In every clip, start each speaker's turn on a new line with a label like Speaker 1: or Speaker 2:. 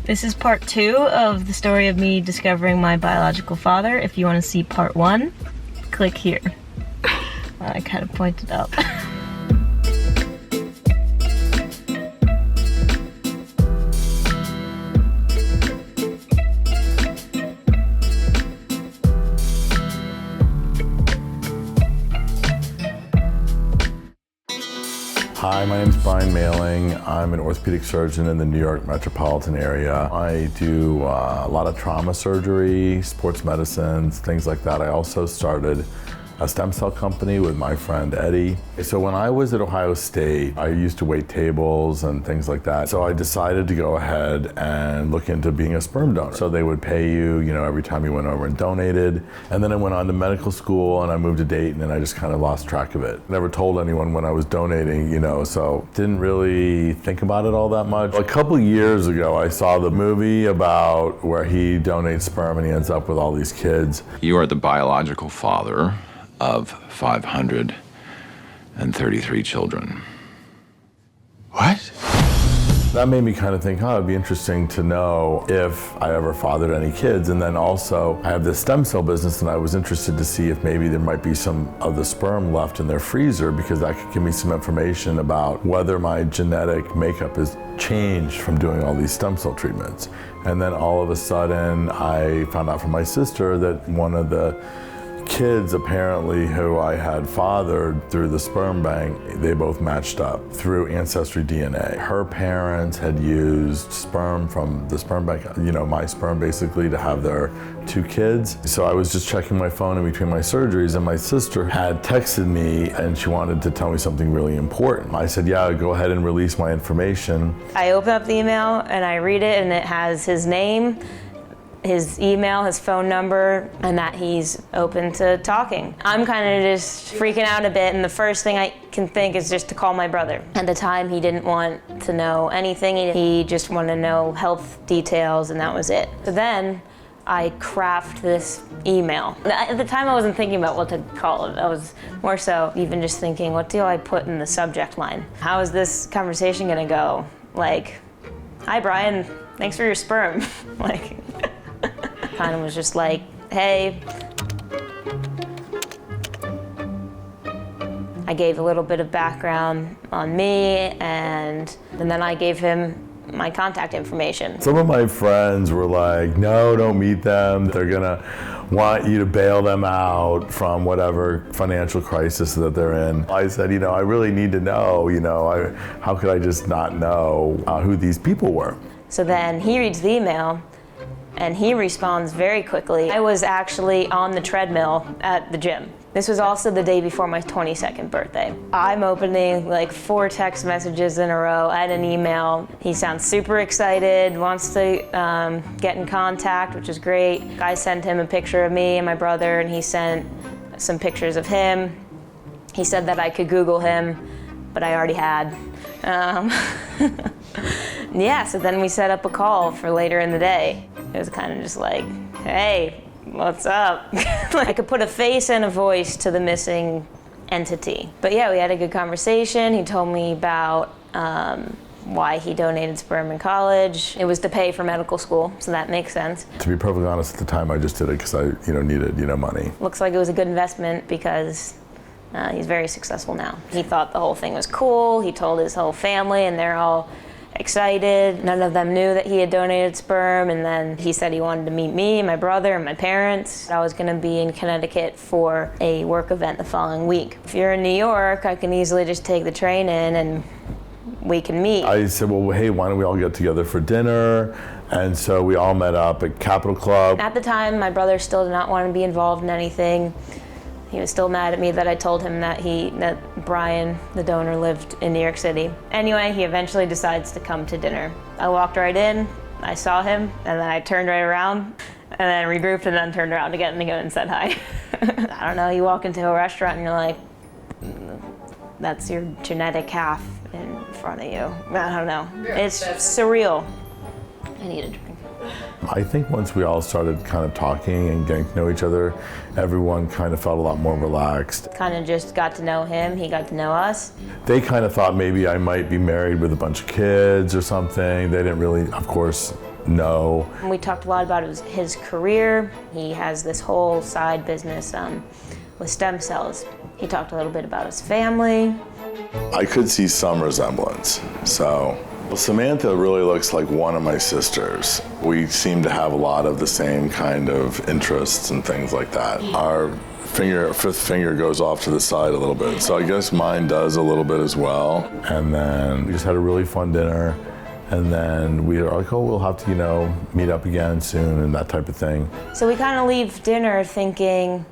Speaker 1: This is part 2 of the story of me discovering my biological father. If you want to see part 1, click here. I kind of pointed up.
Speaker 2: Hi, my name is Brian Mailing. I'm an orthopedic surgeon in the New York metropolitan area. I do a lot of trauma surgery, sports medicines, things like that. I also started a stem cell company with my friend Eddie. So when I was at Ohio State, I used to wait tables and things like that. So I decided to go ahead and look into being a sperm donor. So they would pay you, every time you went over and donated. And then I went on to medical school and I moved to Dayton and I just kind of lost track of it. Never told anyone when I was donating, so didn't really think about it all that much. A couple years ago, I saw the movie about where he donates sperm and he ends up with all these kids.
Speaker 3: You are the biological father of 533 children.
Speaker 2: What? That made me kind of think, it'd be interesting to know if I ever fathered any kids. And then also, I have this stem cell business and I was interested to see if maybe there might be some of the sperm left in their freezer, because that could give me some information about whether my genetic makeup has changed from doing all these stem cell treatments. And then all of a sudden, I found out from my sister that one of the kids apparently who I had fathered through the sperm bank, they both matched up through Ancestry DNA. Her parents had used sperm from the sperm bank, my sperm basically, to have their 2 kids. So I was just checking my phone in between my surgeries and my sister had texted me and she wanted to tell me something really important. I said, yeah, go ahead and release my information.
Speaker 1: I open up the email and I read it and it has his name, his email, his phone number, and that he's open to talking. I'm kind of just freaking out a bit, and the first thing I can think is just to call my brother. At the time, he didn't want to know anything. He just wanted to know health details, and that was it. So then, I craft this email. At the time, I wasn't thinking about what to call it. I was more so even just thinking, what do I put in the subject line? How is this conversation gonna go? Like, hi Brian, thanks for your sperm. Kind of was just like, hey. I gave a little bit of background on me, and then I gave him my contact information.
Speaker 2: Some of my friends were like, no, don't meet them. They're gonna want you to bail them out from whatever financial crisis that they're in. I said, I really need to know, how could I just not know who these people were?
Speaker 1: So then he reads the email, and he responds very quickly. I was actually on the treadmill at the gym. This was also the day before my 22nd birthday. I'm opening 4 text messages in a row and an email. He sounds super excited, wants to get in contact, which is great. I sent him a picture of me and my brother, and he sent some pictures of him. He said that I could Google him, but I already had. Yeah, so then we set up a call for later in the day. It was kind of just like, hey, what's up? I could put a face and a voice to the missing entity. But yeah, we had a good conversation. He told me about why he donated sperm in college. It was to pay for medical school, so that makes sense.
Speaker 2: To be perfectly honest, at the time I just did it because I needed money.
Speaker 1: Looks like it was a good investment because he's very successful now. He thought the whole thing was cool. He told his whole family, and they're all excited. None of them knew that he had donated sperm, and then he said he wanted to meet me, my brother, and my parents. I was gonna be in Connecticut for a work event the following week. If you're in New York, I can easily just take the train in and we can meet.
Speaker 2: I said, well, hey, why don't we all get together for dinner? And so we all met up at Capitol Club.
Speaker 1: At the time, my brother still did not want to be involved in anything. He was still mad at me that I told him that Brian, the donor, lived in New York City. Anyway, he eventually decides to come to dinner. I walked right in, I saw him, and then I turned right around, and then regrouped, and then turned around again and said hi. I don't know, you walk into a restaurant and you're like, that's your genetic half in front of you. I don't know, it's surreal. I need a drink.
Speaker 2: I think once we all started kind of talking and getting to know each other, everyone kind of felt a lot more relaxed.
Speaker 1: Kind of just got to know him, he got to know us.
Speaker 2: They kind of thought maybe I might be married with a bunch of kids or something. They didn't really, of course, know.
Speaker 1: We talked a lot about his career. He has this whole side business with stem cells. He talked a little bit about his family.
Speaker 2: I could see some resemblance. So, well, Samantha really looks like one of my sisters. We seem to have a lot of the same kind of interests and things like that. Our fifth finger goes off to the side a little bit. So I guess mine does a little bit as well. And then we just had a really fun dinner. And then we were like, oh, we'll have to, meet up again soon and that type of thing.
Speaker 1: So we kind of leave dinner thinking,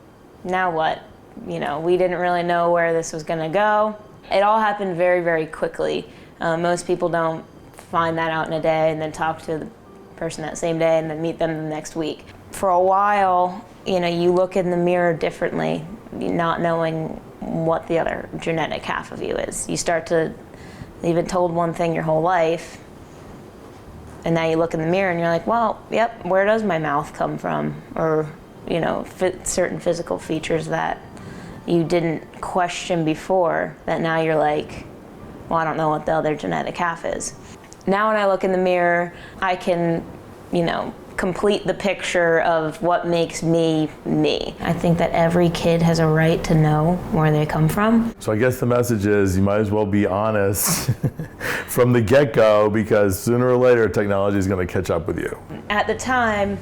Speaker 1: now what? We didn't really know where this was gonna go. It all happened very, very quickly. Most people don't find that out in a day and then talk to the person that same day and then meet them the next week. For a while, you look in the mirror differently, not knowing what the other genetic half of you is. You start to, you've been told one thing your whole life, and now you look in the mirror and you're like, well, yep, where does my mouth come from? Or, certain physical features that you didn't question before, that now you're like, well, I don't know what the other genetic half is. Now when I look in the mirror, I can, complete the picture of what makes me, me. I think that every kid has a right to know where they come from.
Speaker 2: So I guess the message is you might as well be honest from the get-go, because sooner or later technology is going to catch up with you.
Speaker 1: At the time,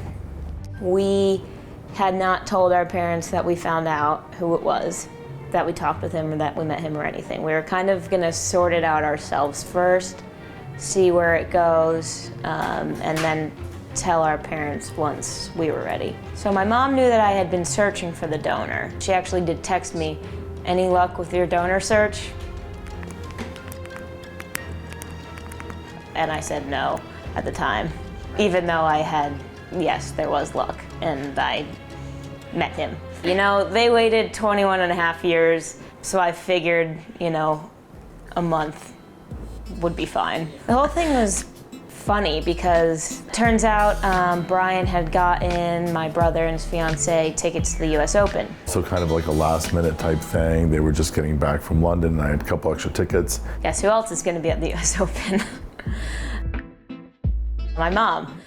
Speaker 1: we had not told our parents that we found out who it was, that we talked with him or that we met him or anything. We were kind of going to sort it out ourselves first, see where it goes, and then tell our parents once we were ready. So my mom knew that I had been searching for the donor. She actually did text me, any luck with your donor search? And I said no at the time, even though I had, yes, there was luck, and I met him. They waited 21 and a half years, so I figured, a month would be fine. The whole thing was funny because it turns out Brian had gotten my brother and his fiance tickets to the US Open.
Speaker 2: So kind of like a last minute type thing. They were just getting back from London and I had a couple extra tickets.
Speaker 1: Guess who else is going to be at the US Open? My mom.